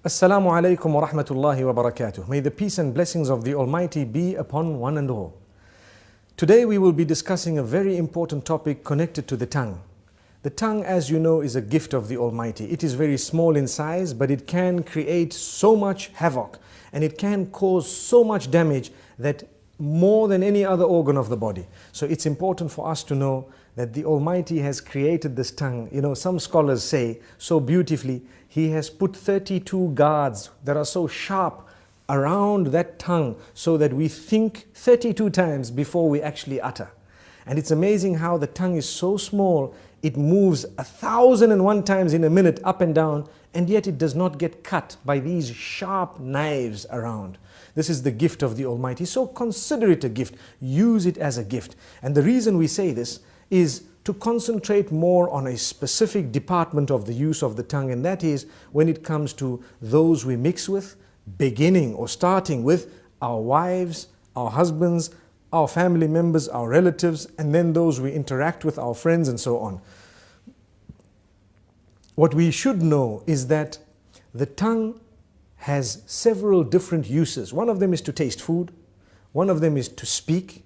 Assalamu alaikum wa rahmatullahi wa barakatuh. May the peace and blessings of the Almighty be upon one and all. Today we will be discussing a very important topic connected to the tongue. The tongue, as you know, is a gift of the Almighty. It is very small in size, but it can create so much havoc and it can cause so much damage that more than any other organ of the body. So it's important for us to know that the Almighty has created this tongue. You know, some scholars say so beautifully, He has put 32 guards that are so sharp around that tongue so that we think 32 times before we actually utter. And it's amazing how the tongue is so small, it moves 1,001 times in a minute up and down, and yet it does not get cut by these sharp knives around. This is the gift of the Almighty. So consider it a gift. Use it as a gift. And the reason we say this is to concentrate more on a specific department of the use of the tongue, and that is when it comes to those we mix with, beginning or starting with our wives, our husbands, our family members, our relatives, and then those we interact with, our friends, and so on. What we should know is that the tongue has several different uses. One of them is to taste food, one of them is to speak,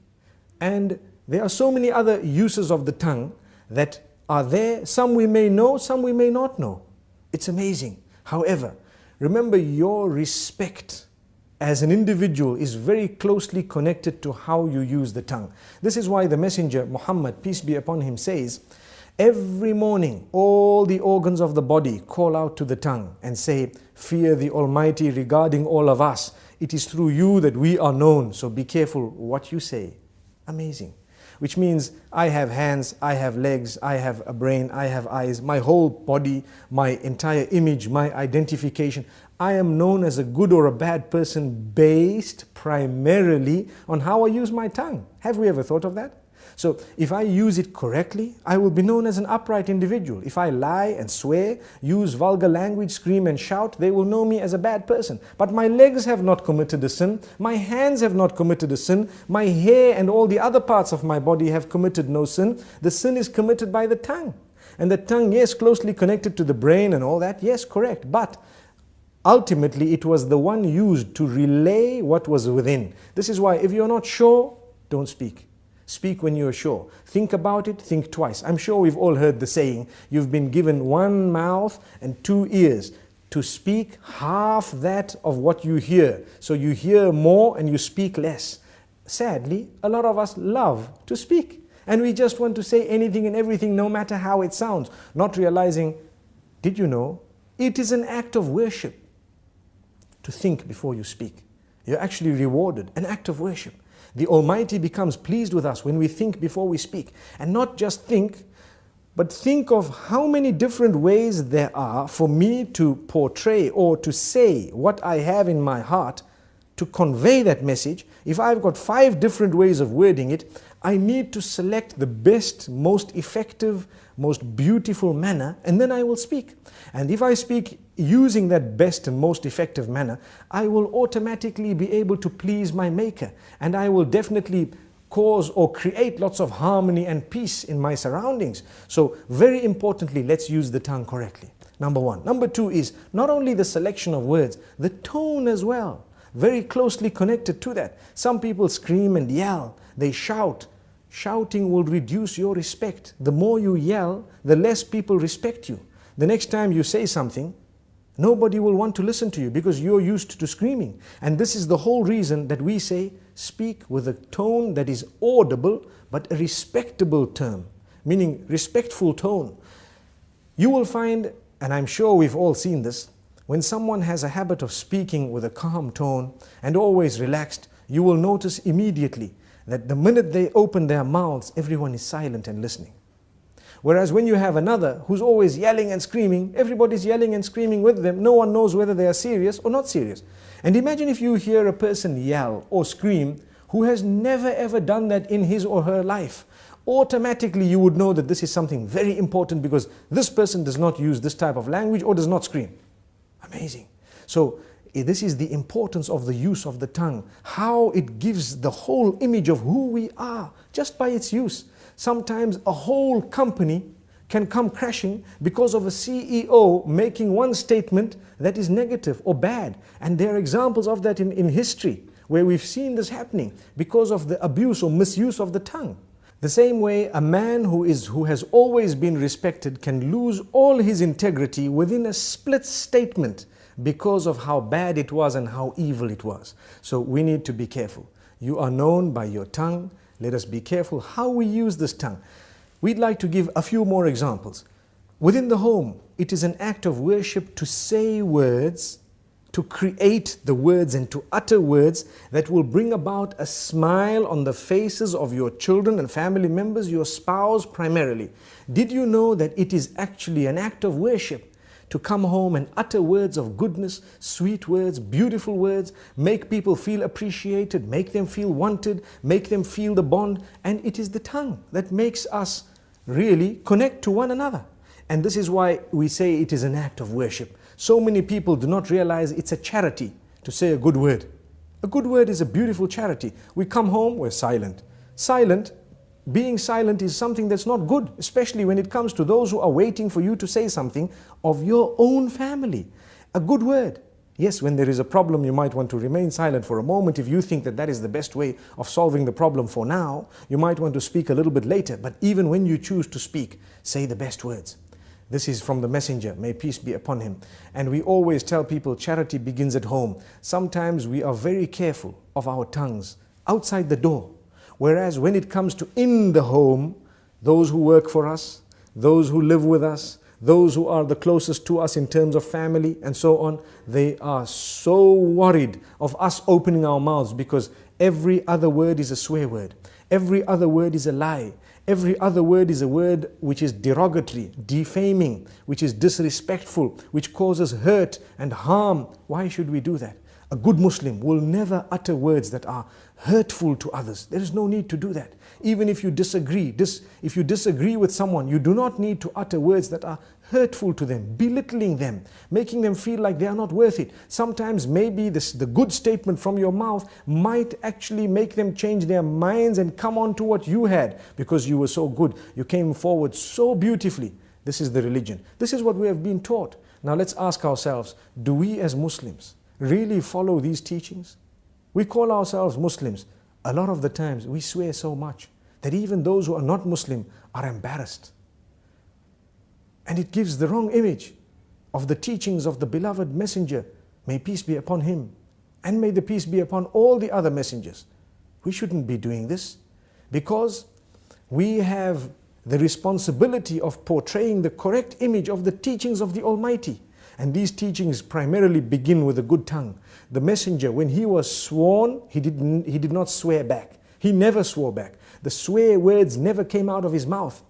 and there are so many other uses of the tongue that are there. Some we may know, some we may not know. It's amazing. However, remember, your respect as an individual is very closely connected to how you use the tongue. This is why the Messenger Muhammad, peace be upon him, says, every morning all the organs of the body call out to the tongue and say, fear the Almighty regarding all of us. It is through you that we are known, so be careful what you say. Amazing. Which means I have hands, I have legs, I have a brain, I have eyes, my whole body, my entire image, my identification. I am known as a good or a bad person based primarily on how I use my tongue. Have we ever thought of that? So if I use it correctly, I will be known as an upright individual. If I lie and swear, use vulgar language, scream and shout, they will know me as a bad person. But my legs have not committed a sin, my hands have not committed a sin, my hair and all the other parts of my body have committed no sin. The sin is committed by the tongue. And the tongue, yes, closely connected to the brain and all that, yes, correct. But ultimately it was the one used to relay what was within. This is why if you're not sure, don't speak. Speak when you're sure. Think about it, think twice. I'm sure we've all heard the saying, you've been given one mouth and two ears to speak half that of what you hear. So you hear more and you speak less. Sadly, a lot of us love to speak. And we just want to say anything and everything, no matter how it sounds. Not realizing, did you know, it is an act of worship to think before you speak. You're actually rewarded, an act of worship. The Almighty becomes pleased with us when we think before we speak. And not just think, but think of how many different ways there are for me to portray or to say what I have in my heart, to convey that message. If I've got 5 different ways of wording it, I need to select the best, most effective, most beautiful manner, and then I will speak. And if I speak using that best and most effective manner, I will automatically be able to please my Maker, and I will definitely cause or create lots of harmony and peace in my surroundings. So very importantly, let's use the tongue correctly. Number 1. Number 2 is not only the selection of words, the tone as well. Very closely connected to that. Some people scream and yell, they shout. Shouting will reduce your respect. The more you yell, the less people respect you. The next time you say something, nobody will want to listen to you because you're used to screaming. And this is the whole reason that we say, speak with a tone that is audible, but a respectable term, meaning respectful tone. You will find, and I'm sure we've all seen this, when someone has a habit of speaking with a calm tone and always relaxed, you will notice immediately that the minute they open their mouths, everyone is silent and listening. Whereas when you have another who's always yelling and screaming, everybody's yelling and screaming with them. No one knows whether they are serious or not serious. And imagine if you hear a person yell or scream who has never ever done that in his or her life. Automatically you would know that this is something very important because this person does not use this type of language or does not scream. Amazing. So this is the importance of the use of the tongue, how it gives the whole image of who we are just by its use. Sometimes a whole company can come crashing because of a CEO making one statement that is negative or bad. And there are examples of that in history where we've seen this happening because of the abuse or misuse of the tongue. The same way a man who has always been respected can lose all his integrity within a split statement because of how bad it was and how evil it was. So we need to be careful. You are known by your tongue. Let us be careful how we use this tongue. We'd like to give a few more examples. Within the home, it is an act of worship to say words, to create the words and to utter words that will bring about a smile on the faces of your children and family members, your spouse primarily. Did you know that it is actually an act of worship to come home and utter words of goodness, sweet words, beautiful words, make people feel appreciated, make them feel wanted, make them feel the bond? And it is the tongue that makes us really connect to one another. And this is why we say it is an act of worship. So many people do not realize it's a charity to say a good word. A good word is a beautiful charity. We come home, we're silent. Being silent is something that's not good, especially when it comes to those who are waiting for you to say something of your own family. A good word. Yes, when there is a problem, you might want to remain silent for a moment. If you think that that is the best way of solving the problem for now, you might want to speak a little bit later. But even when you choose to speak, say the best words. This is from the messenger, may peace be upon him. And we always tell people charity begins at home. Sometimes we are very careful of our tongues outside the door. Whereas when it comes to in the home, those who work for us, those who live with us, those who are the closest to us in terms of family and so on, they are so worried of us opening our mouths because every other word is a swear word. Every other word is a lie. Every other word is a word which is derogatory, defaming, which is disrespectful, which causes hurt and harm. Why should we do that? A good Muslim will never utter words that are hurtful to others. There is no need to do that. Even if you disagree, with someone, you do not need to utter words that are hurtful to them, belittling them, making them feel like they are not worth it. Sometimes maybe the good statement from your mouth might actually make them change their minds and come on to what you had because you were so good. You came forward so beautifully. This is the religion. This is what we have been taught. Now let's ask ourselves, do we as Muslims really follow these teachings? We call ourselves Muslims. A lot of the times we swear so much that even those who are not Muslim are embarrassed. And it gives the wrong image of the teachings of the beloved messenger. May peace be upon him. And may the peace be upon all the other messengers. We shouldn't be doing this because we have the responsibility of portraying the correct image of the teachings of the Almighty. And these teachings primarily begin with a good tongue. The messenger, when he was sworn, he did not swear back. He never swore back. The swear words never came out of his mouth.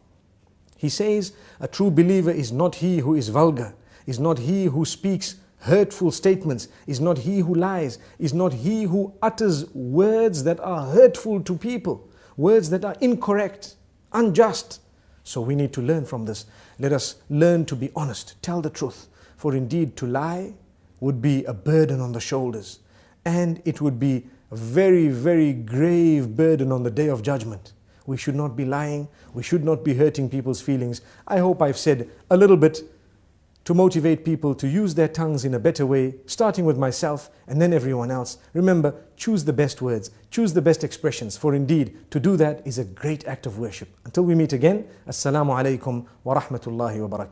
He says, a true believer is not he who is vulgar, is not he who speaks hurtful statements, is not he who lies, is not he who utters words that are hurtful to people, words that are incorrect, unjust. So we need to learn from this. Let us learn to be honest, tell the truth. For indeed to lie would be a burden on the shoulders, and it would be a very, very grave burden on the day of judgment. We should not be lying. We should not be hurting people's feelings. I hope I've said a little bit to motivate people to use their tongues in a better way, starting with myself and then everyone else. Remember, choose the best words, choose the best expressions, for indeed to do that is a great act of worship. Until we meet again, Assalamu alaikum wa rahmatullahi wa barakatuh.